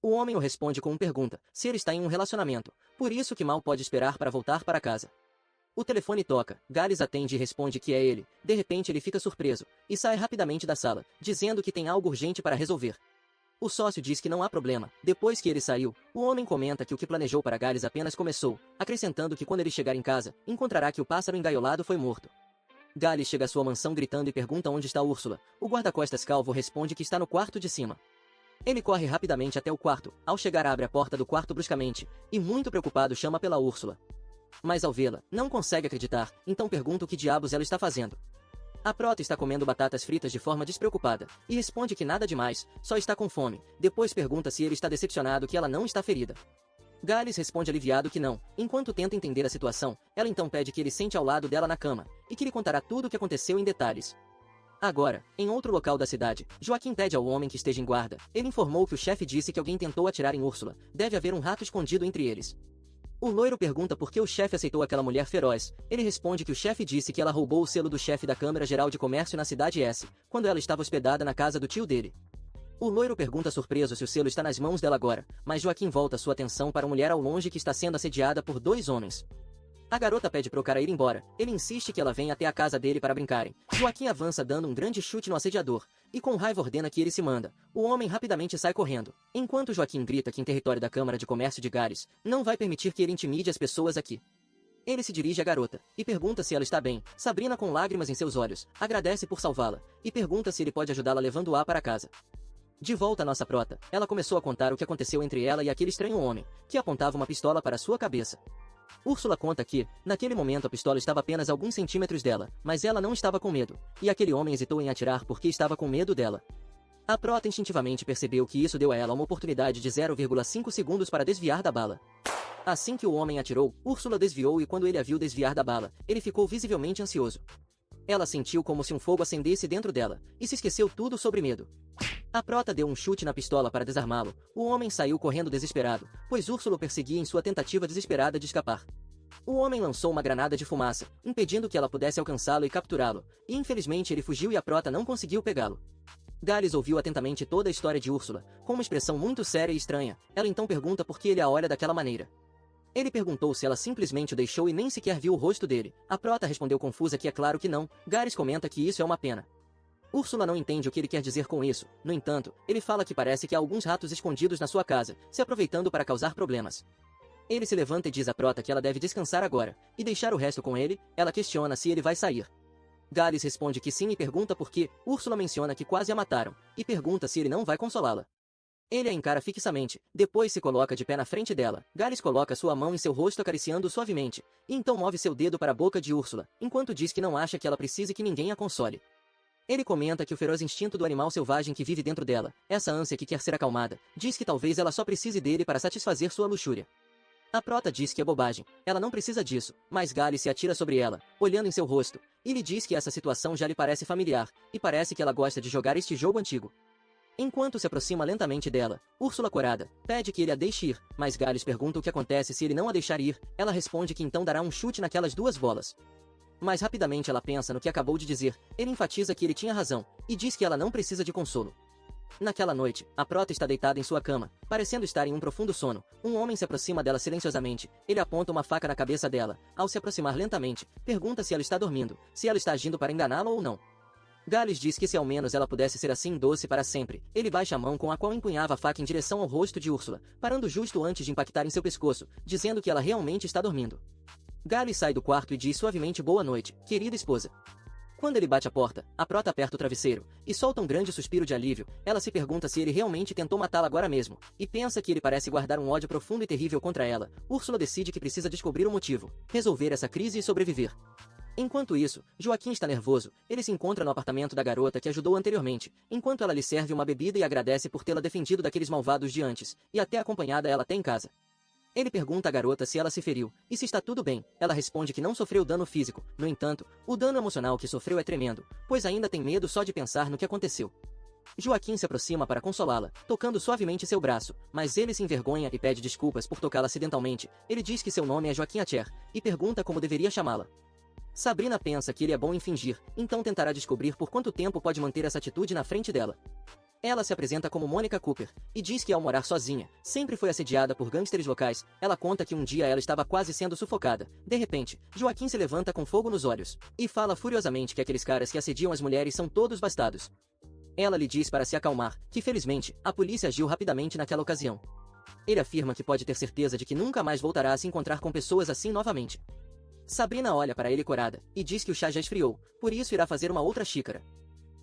O homem o responde com uma pergunta, se ele está em um relacionamento, por isso que mal pode esperar para voltar para casa. O telefone toca, Gales atende e responde que é ele. De repente ele fica surpreso, e sai rapidamente da sala, dizendo que tem algo urgente para resolver. O sócio diz que não há problema. Depois que ele saiu, o homem comenta que o que planejou para Gales apenas começou, acrescentando que quando ele chegar em casa, encontrará que o pássaro engaiolado foi morto. Gales chega à sua mansão gritando e pergunta onde está Úrsula. O guarda-costas calvo responde que está no quarto de cima. Ele corre rapidamente até o quarto. Ao chegar, abre a porta do quarto bruscamente, e muito preocupado chama pela Úrsula. Mas ao vê-la, não consegue acreditar, então pergunta o que diabos ela está fazendo. A prota está comendo batatas fritas de forma despreocupada, e responde que nada demais, só está com fome. Depois pergunta se ele está decepcionado que ela não está ferida. Gales responde aliviado que não. Enquanto tenta entender a situação, ela então pede que ele sente ao lado dela na cama, e que lhe contará tudo o que aconteceu em detalhes. Agora, em outro local da cidade, Joaquim pede ao homem que esteja em guarda. Ele informou que o chefe disse que alguém tentou atirar em Úrsula. Deve haver um rato escondido entre eles. O loiro pergunta por que o chefe aceitou aquela mulher feroz. Ele responde que o chefe disse que ela roubou o selo do chefe da Câmara Geral de Comércio na cidade S, quando ela estava hospedada na casa do tio dele. O loiro pergunta surpreso se o selo está nas mãos dela agora, mas Joaquim volta sua atenção para a mulher ao longe que está sendo assediada por 2 homens. A garota pede pro cara ir embora. Ele insiste que ela venha até a casa dele para brincarem. Joaquim avança dando um grande chute no assediador, e com raiva ordena que ele se manda. O homem rapidamente sai correndo. Enquanto Joaquim grita que em território da Câmara de Comércio de Gales, não vai permitir que ele intimide as pessoas aqui. Ele se dirige à garota, e pergunta se ela está bem. Sabrina, com lágrimas em seus olhos, agradece por salvá-la, e pergunta se ele pode ajudá-la levando-a para casa. De volta à nossa prota, ela começou a contar o que aconteceu entre ela e aquele estranho homem, que apontava uma pistola para sua cabeça. Úrsula conta que, naquele momento a pistola estava apenas a alguns centímetros dela, mas ela não estava com medo, e aquele homem hesitou em atirar porque estava com medo dela. A prota instintivamente percebeu que isso deu a ela uma oportunidade de 0,5 segundos para desviar da bala. Assim que o homem atirou, Úrsula desviou e quando ele a viu desviar da bala, ele ficou visivelmente ansioso. Ela sentiu como se um fogo acendesse dentro dela, e se esqueceu tudo sobre medo. A prota deu um chute na pistola para desarmá-lo. O homem saiu correndo desesperado, pois Úrsula o perseguia em sua tentativa desesperada de escapar. O homem lançou uma granada de fumaça, impedindo que ela pudesse alcançá-lo e capturá-lo, e infelizmente ele fugiu e a prota não conseguiu pegá-lo. Gales ouviu atentamente toda a história de Úrsula, com uma expressão muito séria e estranha. Ela então pergunta por que ele a olha daquela maneira. Ele perguntou se ela simplesmente o deixou e nem sequer viu o rosto dele. A prota respondeu confusa que é claro que não. Gales comenta que isso é uma pena. Úrsula não entende o que ele quer dizer com isso. No entanto, ele fala que parece que há alguns ratos escondidos na sua casa, se aproveitando para causar problemas. Ele se levanta e diz à prota que ela deve descansar agora, e deixar o resto com ele. Ela questiona se ele vai sair. Gales responde que sim e pergunta por quê. Úrsula menciona que quase a mataram, e pergunta se ele não vai consolá-la. Ele a encara fixamente, depois se coloca de pé na frente dela. Gales coloca sua mão em seu rosto acariciando suavemente, e então move seu dedo para a boca de Úrsula, enquanto diz que não acha que ela precise que ninguém a console. Ele comenta que o feroz instinto do animal selvagem que vive dentro dela, essa ânsia que quer ser acalmada, diz que talvez ela só precise dele para satisfazer sua luxúria. A prota diz que é bobagem, ela não precisa disso, mas Gales se atira sobre ela, olhando em seu rosto, e lhe diz que essa situação já lhe parece familiar, e parece que ela gosta de jogar este jogo antigo. Enquanto se aproxima lentamente dela, Úrsula corada, pede que ele a deixe ir, mas Gales pergunta o que acontece se ele não a deixar ir. Ela responde que então dará um chute naquelas 2 bolas. Mas rapidamente ela pensa no que acabou de dizer. Ele enfatiza que ele tinha razão, e diz que ela não precisa de consolo. Naquela noite, a prota está deitada em sua cama, parecendo estar em um profundo sono. Um homem se aproxima dela silenciosamente. Ele aponta uma faca na cabeça dela. Ao se aproximar lentamente, pergunta se ela está dormindo, se ela está agindo para enganá-lo ou não. Gales diz que se ao menos ela pudesse ser assim doce para sempre. Ele baixa a mão com a qual empunhava a faca em direção ao rosto de Úrsula, parando justo antes de impactar em seu pescoço, dizendo que ela realmente está dormindo. Gales sai do quarto e diz suavemente boa noite, querida esposa. Quando ele bate a porta, a prota aperta o travesseiro, e solta um grande suspiro de alívio. Ela se pergunta se ele realmente tentou matá-la agora mesmo, e pensa que ele parece guardar um ódio profundo e terrível contra ela. Úrsula decide que precisa descobrir o motivo, resolver essa crise e sobreviver. Enquanto isso, Joaquim está nervoso. Ele se encontra no apartamento da garota que ajudou anteriormente, enquanto ela lhe serve uma bebida e agradece por tê-la defendido daqueles malvados de antes, e até acompanhada ela até em casa. Ele pergunta à garota se ela se feriu, e se está tudo bem. Ela responde que não sofreu dano físico. No entanto, o dano emocional que sofreu é tremendo, pois ainda tem medo só de pensar no que aconteceu. Joaquim se aproxima para consolá-la, tocando suavemente seu braço, mas ele se envergonha e pede desculpas por tocá-la acidentalmente. Ele diz que seu nome é Joaquim Acher, e pergunta como deveria chamá-la. Sabrina pensa que ele é bom em fingir, então tentará descobrir por quanto tempo pode manter essa atitude na frente dela. Ela se apresenta como Monica Cooper, e diz que ao morar sozinha, sempre foi assediada por gangsters locais. Ela conta que um dia ela estava quase sendo sufocada. De repente, Joaquim se levanta com fogo nos olhos, e fala furiosamente que aqueles caras que assediam as mulheres são todos bastardos. Ela lhe diz para se acalmar, que felizmente, a polícia agiu rapidamente naquela ocasião. Ele afirma que pode ter certeza de que nunca mais voltará a se encontrar com pessoas assim novamente. Sabrina olha para ele corada, e diz que o chá já esfriou, por isso irá fazer uma outra xícara.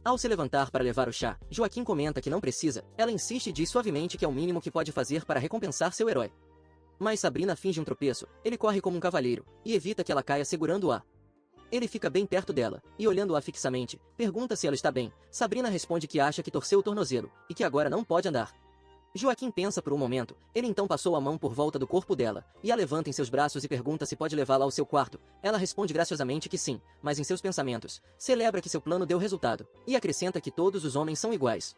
Ao se levantar para levar o chá, Joaquim comenta que não precisa. Ela insiste e diz suavemente que é o mínimo que pode fazer para recompensar seu herói. Mas Sabrina finge um tropeço. Ele corre como um cavaleiro, e evita que ela caia segurando-a. Ele fica bem perto dela, e olhando-a fixamente, pergunta se ela está bem. Sabrina responde que acha que torceu o tornozelo, e que agora não pode andar. Joaquim pensa por um momento, ele então passou a mão por volta do corpo dela, e a levanta em seus braços e pergunta se pode levá-la ao seu quarto. Ela responde graciosamente que sim, mas em seus pensamentos, celebra que seu plano deu resultado, e acrescenta que todos os homens são iguais.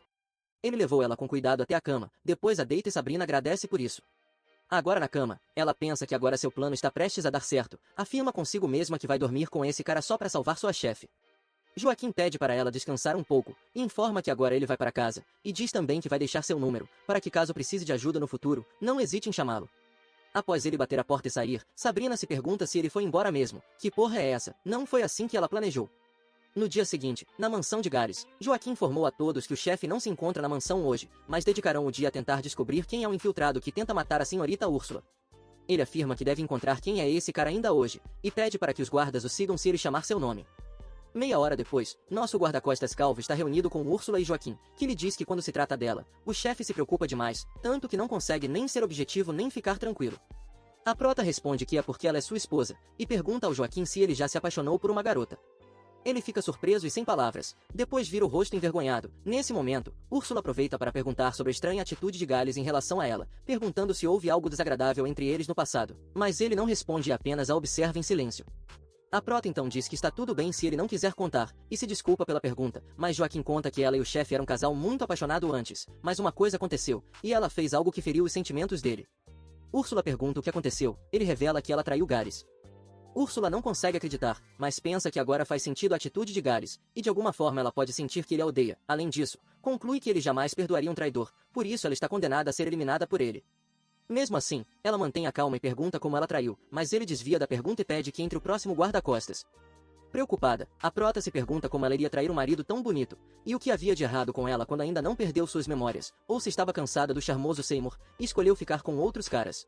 Ele levou ela com cuidado até a cama, depois a deita e Sabrina agradece por isso. Agora na cama, ela pensa que agora seu plano está prestes a dar certo, afirma consigo mesma que vai dormir com esse cara só para salvar sua chefe. Joaquim pede para ela descansar um pouco, e informa que agora ele vai para casa, e diz também que vai deixar seu número, para que caso precise de ajuda no futuro, não hesite em chamá-lo. Após ele bater a porta e sair, Sabrina se pergunta se ele foi embora mesmo. Que porra é essa? Não foi assim que ela planejou. No dia seguinte, na mansão de Gares, Joaquim informou a todos que o chefe não se encontra na mansão hoje, mas dedicarão o dia a tentar descobrir quem é o infiltrado que tenta matar a senhorita Úrsula. Ele afirma que deve encontrar quem é esse cara ainda hoje, e pede para que os guardas o sigam se ele chamar seu nome. Meia hora depois, nosso guarda-costas calvo está reunido com Úrsula e Joaquim, que lhe diz que quando se trata dela, o chefe se preocupa demais, tanto que não consegue nem ser objetivo nem ficar tranquilo. A prota responde que é porque ela é sua esposa, e pergunta ao Joaquim se ele já se apaixonou por uma garota. Ele fica surpreso e sem palavras, depois vira o rosto envergonhado. Nesse momento, Úrsula aproveita para perguntar sobre a estranha atitude de Gales em relação a ela, perguntando se houve algo desagradável entre eles no passado, mas ele não responde e apenas a observa em silêncio. A prota então diz que está tudo bem se ele não quiser contar, e se desculpa pela pergunta, mas Joaquim conta que ela e o chefe eram um casal muito apaixonado antes, mas uma coisa aconteceu, e ela fez algo que feriu os sentimentos dele. Úrsula pergunta o que aconteceu, ele revela que ela traiu Gares. Úrsula não consegue acreditar, mas pensa que agora faz sentido a atitude de Gares, e de alguma forma ela pode sentir que ele a odeia. Além disso, conclui que ele jamais perdoaria um traidor, por isso ela está condenada a ser eliminada por ele. Mesmo assim, ela mantém a calma e pergunta como ela traiu, mas ele desvia da pergunta e pede que entre o próximo guarda-costas. Preocupada, a prota se pergunta como ela iria trair um marido tão bonito, e o que havia de errado com ela quando ainda não perdeu suas memórias, ou se estava cansada do charmoso Seymour, e escolheu ficar com outros caras.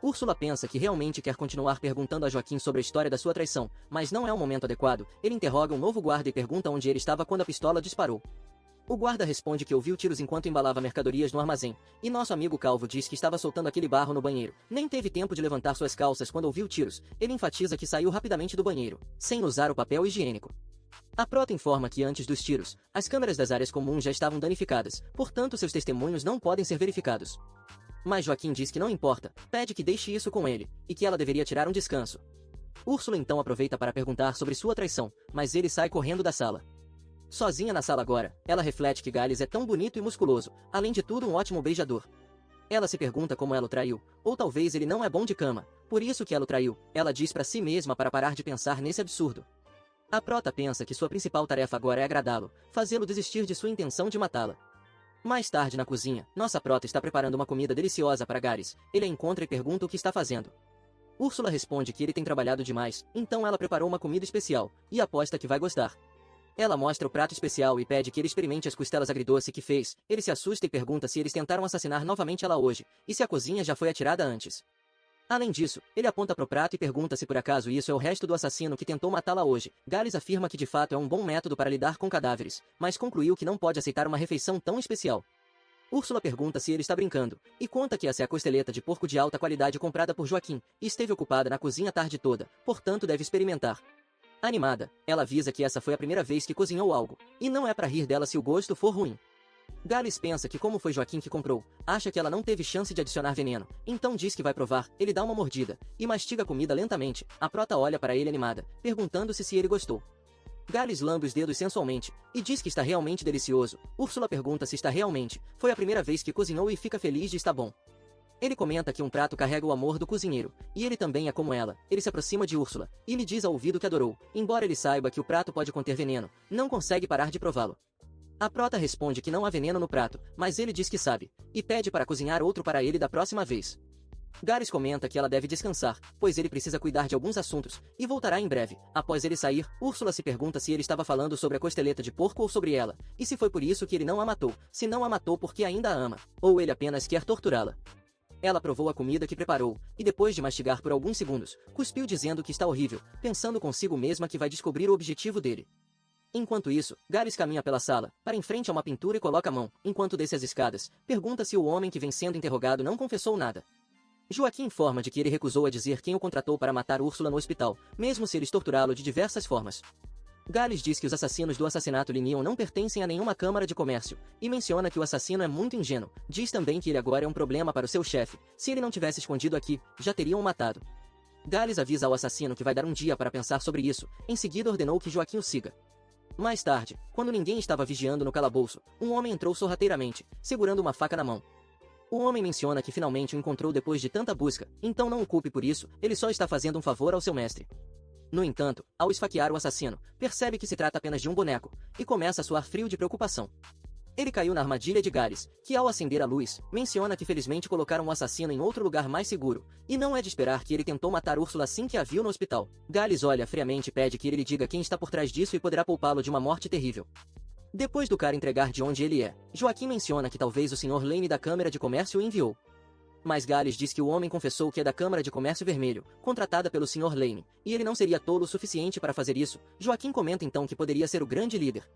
Úrsula pensa que realmente quer continuar perguntando a Joaquim sobre a história da sua traição, mas não é o momento adequado. Ele interroga um novo guarda e pergunta onde ele estava quando a pistola disparou. O guarda responde que ouviu tiros enquanto embalava mercadorias no armazém, e nosso amigo calvo diz que estava soltando aquele barro no banheiro. Nem teve tempo de levantar suas calças quando ouviu tiros. Ele enfatiza que saiu rapidamente do banheiro, sem usar o papel higiênico. A prota informa que antes dos tiros, as câmeras das áreas comuns já estavam danificadas, portanto seus testemunhos não podem ser verificados. Mas Joaquim diz que não importa, pede que deixe isso com ele, e que ela deveria tirar um descanso. Úrsula então aproveita para perguntar sobre sua traição, mas ele sai correndo da sala. Sozinha na sala agora, ela reflete que Gales é tão bonito e musculoso, além de tudo um ótimo beijador. Ela se pergunta como ela o traiu, ou talvez ele não é bom de cama, por isso que ela o traiu. Ela diz para si mesma para parar de pensar nesse absurdo. A prota pensa que sua principal tarefa agora é agradá-lo, fazê-lo desistir de sua intenção de matá-la. Mais tarde na cozinha, nossa prota está preparando uma comida deliciosa para Gares. Ele a encontra e pergunta o que está fazendo. Úrsula responde que ele tem trabalhado demais, então ela preparou uma comida especial, e aposta que vai gostar. Ela mostra o prato especial e pede que ele experimente as costelas agridoce que fez. Ele se assusta e pergunta se eles tentaram assassinar novamente ela hoje, e se a cozinha já foi atirada antes. Além disso, ele aponta para o prato e pergunta se por acaso isso é o resto do assassino que tentou matá-la hoje. Gales afirma que de fato é um bom método para lidar com cadáveres, mas concluiu que não pode aceitar uma refeição tão especial. Úrsula pergunta se ele está brincando, e conta que essa é a costeleta de porco de alta qualidade comprada por Joaquim, e esteve ocupada na cozinha a tarde toda, portanto deve experimentar. Animada, ela avisa que essa foi a primeira vez que cozinhou algo, e não é para rir dela se o gosto for ruim. Gales pensa que como foi Joaquim que comprou, acha que ela não teve chance de adicionar veneno, então diz que vai provar. Ele dá uma mordida, e mastiga a comida lentamente. A prota olha para ele animada, perguntando-se se ele gostou. Gales lambe os dedos sensualmente, e diz que está realmente delicioso. Úrsula pergunta se está realmente, foi a primeira vez que cozinhou e fica feliz de estar bom. Ele comenta que um prato carrega o amor do cozinheiro, e ele também é como ela. Ele se aproxima de Úrsula, e lhe diz ao ouvido que adorou, embora ele saiba que o prato pode conter veneno, não consegue parar de prová-lo. A prota responde que não há veneno no prato, mas ele diz que sabe, e pede para cozinhar outro para ele da próxima vez. Gares comenta que ela deve descansar, pois ele precisa cuidar de alguns assuntos, e voltará em breve. Após ele sair, Úrsula se pergunta se ele estava falando sobre a costeleta de porco ou sobre ela, e se foi por isso que ele não a matou, se não a matou porque ainda a ama, ou ele apenas quer torturá-la. Ela provou a comida que preparou, e depois de mastigar por alguns segundos, cuspiu dizendo que está horrível, pensando consigo mesma que vai descobrir o objetivo dele. Enquanto isso, Gares caminha pela sala, para em frente a uma pintura e coloca a mão, enquanto desce as escadas, pergunta se o homem que vem sendo interrogado não confessou nada. Joaquim informa de que ele recusou a dizer quem o contratou para matar Úrsula no hospital, mesmo se eles torturá-lo de diversas formas. Gales diz que os assassinos do assassinato Linion não pertencem a nenhuma câmara de comércio, e menciona que o assassino é muito ingênuo. Diz também que ele agora é um problema para o seu chefe. Se ele não tivesse escondido aqui, já teriam o matado. Gales avisa ao assassino que vai dar um dia para pensar sobre isso. Em seguida ordenou que Joaquim o siga. Mais tarde, quando ninguém estava vigiando no calabouço, um homem entrou sorrateiramente, segurando uma faca na mão. O homem menciona que finalmente o encontrou depois de tanta busca, então não o culpe por isso, ele só está fazendo um favor ao seu mestre. No entanto, ao esfaquear o assassino, percebe que se trata apenas de um boneco, e começa a suar frio de preocupação. Ele caiu na armadilha de Gales, que ao acender a luz, menciona que felizmente colocaram o assassino em outro lugar mais seguro, e não é de esperar que ele tentou matar Úrsula assim que a viu no hospital. Gales olha friamente e pede que ele lhe diga quem está por trás disso e poderá poupá-lo de uma morte terrível. Depois do cara entregar de onde ele é, Joaquim menciona que talvez o Sr. Lane da Câmara de Comércio o enviou. Mas Gales diz que o homem confessou que é da Câmara de Comércio Vermelho, contratada pelo Sr. Lane, e ele não seria tolo o suficiente para fazer isso. Joaquim comenta então que poderia ser o grande líder.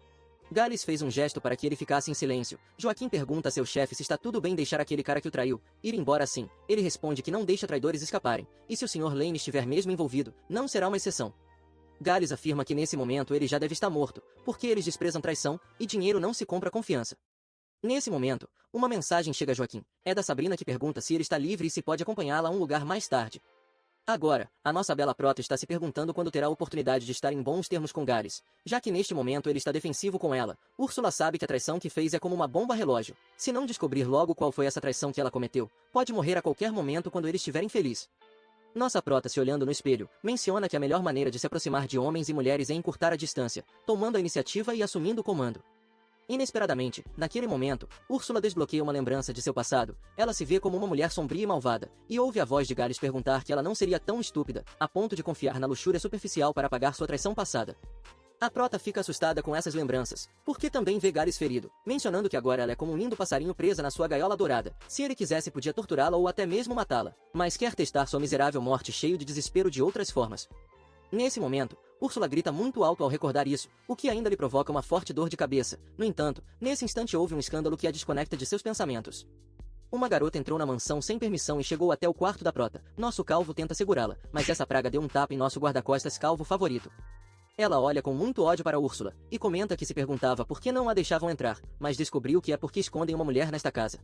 Gales fez um gesto para que ele ficasse em silêncio. Joaquim pergunta a seu chefe se está tudo bem deixar aquele cara que o traiu ir embora assim. Ele responde que não deixa traidores escaparem, e se o Sr. Lane estiver mesmo envolvido, não será uma exceção. Gales afirma que nesse momento ele já deve estar morto, porque eles desprezam traição, e dinheiro não se compra confiança. Nesse momento, uma mensagem chega a Joaquim. É da Sabrina que pergunta se ele está livre e se pode acompanhá-la a um lugar mais tarde. Agora, a nossa bela prota está se perguntando quando terá a oportunidade de estar em bons termos com Gales, já que neste momento ele está defensivo com ela. Úrsula sabe que a traição que fez é como uma bomba relógio. Se não descobrir logo qual foi essa traição que ela cometeu, pode morrer a qualquer momento quando ele estiver infeliz. Nossa prota, se olhando no espelho, menciona que a melhor maneira de se aproximar de homens e mulheres é encurtar a distância, tomando a iniciativa e assumindo o comando. Inesperadamente, naquele momento, Úrsula desbloqueia uma lembrança de seu passado. Ela se vê como uma mulher sombria e malvada, e ouve a voz de Gales perguntar que ela não seria tão estúpida, a ponto de confiar na luxúria superficial para apagar sua traição passada. A prota fica assustada com essas lembranças, porque também vê Gales ferido, mencionando que agora ela é como um lindo passarinho presa na sua gaiola dourada. Se ele quisesse podia torturá-la ou até mesmo matá-la, mas quer testar sua miserável morte cheio de desespero de outras formas. Nesse momento, Úrsula grita muito alto ao recordar isso, o que ainda lhe provoca uma forte dor de cabeça. No entanto, nesse instante houve um escândalo que a desconecta de seus pensamentos. Uma garota entrou na mansão sem permissão e chegou até o quarto da prota. Nosso calvo tenta segurá-la, mas essa praga deu um tapa em nosso guarda-costas calvo favorito. Ela olha com muito ódio para Úrsula, e comenta que se perguntava por que não a deixavam entrar, mas descobriu que é porque escondem uma mulher nesta casa.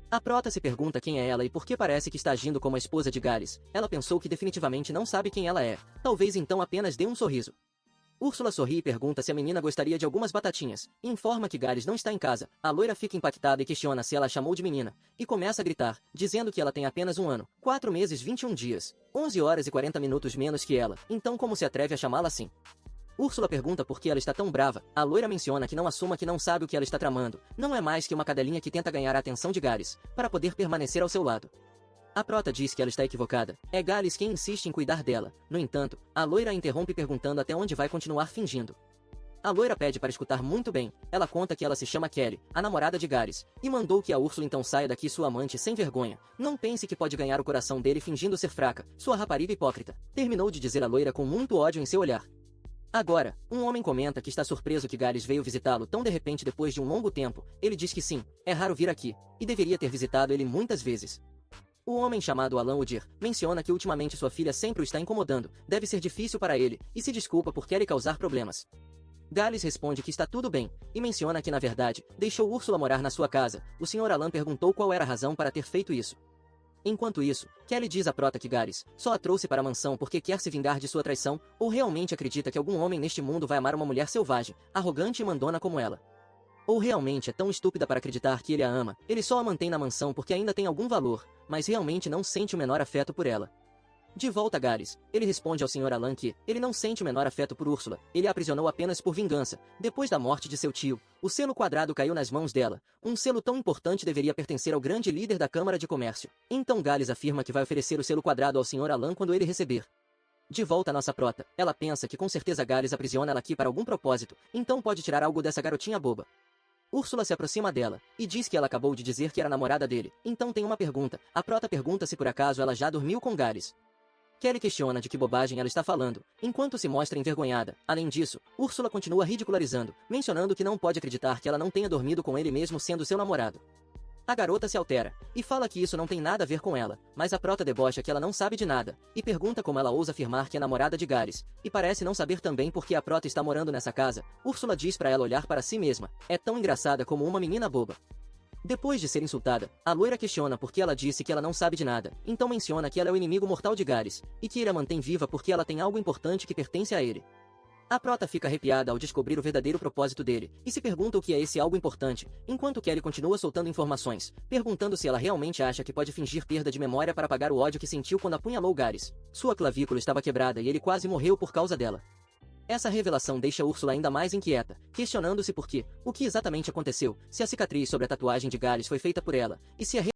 A prota se pergunta quem é ela e por que parece que está agindo como a esposa de Gales. Ela pensou que definitivamente não sabe quem ela é, talvez então apenas dê um sorriso. Úrsula sorri e pergunta se a menina gostaria de algumas batatinhas, e informa que Gales não está em casa. A loira fica impactada e questiona se ela a chamou de menina, e começa a gritar, dizendo que ela tem apenas 1 ano, 4 meses 21 dias, 11 horas e 40 minutos menos que ela, então como se atreve a chamá-la assim? Úrsula pergunta por que ela está tão brava. A loira menciona que não assuma que não sabe o que ela está tramando. Não é mais que uma cadelinha que tenta ganhar a atenção de Gales, para poder permanecer ao seu lado. A prota diz que ela está equivocada. É Gales quem insiste em cuidar dela. No entanto, a loira a interrompe perguntando até onde vai continuar fingindo. A loira pede para escutar muito bem. Ela conta que ela se chama Kelly, a namorada de Gales, e mandou que a Úrsula então saia daqui, sua amante sem vergonha. Não pense que pode ganhar o coração dele fingindo ser fraca, sua rapariga hipócrita. Terminou de dizer a loira com muito ódio em seu olhar. Agora, um homem comenta que está surpreso que Gales veio visitá-lo tão de repente depois de um longo tempo. Ele diz que sim, é raro vir aqui, e deveria ter visitado ele muitas vezes. O homem chamado Alan Udir menciona que ultimamente sua filha sempre o está incomodando, deve ser difícil para ele, e se desculpa por querer causar problemas. Gales responde que está tudo bem, e menciona que na verdade, deixou Úrsula morar na sua casa. O Sr. Alan perguntou qual era a razão para ter feito isso. Enquanto isso, Kelly diz à prota que Gales só a trouxe para a mansão porque quer se vingar de sua traição, ou realmente acredita que algum homem neste mundo vai amar uma mulher selvagem, arrogante e mandona como ela. Ou realmente é tão estúpida para acreditar que ele a ama, ele só a mantém na mansão porque ainda tem algum valor, mas realmente não sente o menor afeto por ela. De volta a Gales, ele responde ao Sr. Alan que ele não sente o menor afeto por Úrsula, ele a aprisionou apenas por vingança. Depois da morte de seu tio, o selo quadrado caiu nas mãos dela. Um selo tão importante deveria pertencer ao grande líder da Câmara de Comércio. Então Gales afirma que vai oferecer o selo quadrado ao Sr. Alan quando ele receber. De volta à nossa prota, ela pensa que com certeza Gales aprisiona ela aqui para algum propósito, então pode tirar algo dessa garotinha boba. Úrsula se aproxima dela, e diz que ela acabou de dizer que era namorada dele, então tem uma pergunta. A prota pergunta se por acaso ela já dormiu com Gales. Kelly questiona de que bobagem ela está falando, enquanto se mostra envergonhada. Além disso, Úrsula continua ridicularizando, mencionando que não pode acreditar que ela não tenha dormido com ele mesmo sendo seu namorado. A garota se altera, e fala que isso não tem nada a ver com ela, mas a prota debocha que ela não sabe de nada, e pergunta como ela ousa afirmar que é namorada de Gares, e parece não saber também por que a prota está morando nessa casa. Úrsula diz para ela olhar para si mesma, é tão engraçada como uma menina boba. Depois de ser insultada, a loira questiona por que ela disse que ela não sabe de nada, então menciona que ela é o inimigo mortal de Gares, e que ele a mantém viva porque ela tem algo importante que pertence a ele. A prota fica arrepiada ao descobrir o verdadeiro propósito dele, e se pergunta o que é esse algo importante, enquanto Kelly continua soltando informações, perguntando se ela realmente acha que pode fingir perda de memória para apagar o ódio que sentiu quando apunhalou Gares. Sua clavícula estava quebrada e ele quase morreu por causa dela. Essa revelação deixa Úrsula ainda mais inquieta, questionando-se por quê, o que exatamente aconteceu, se a cicatriz sobre a tatuagem de Gares foi feita por ela, e se a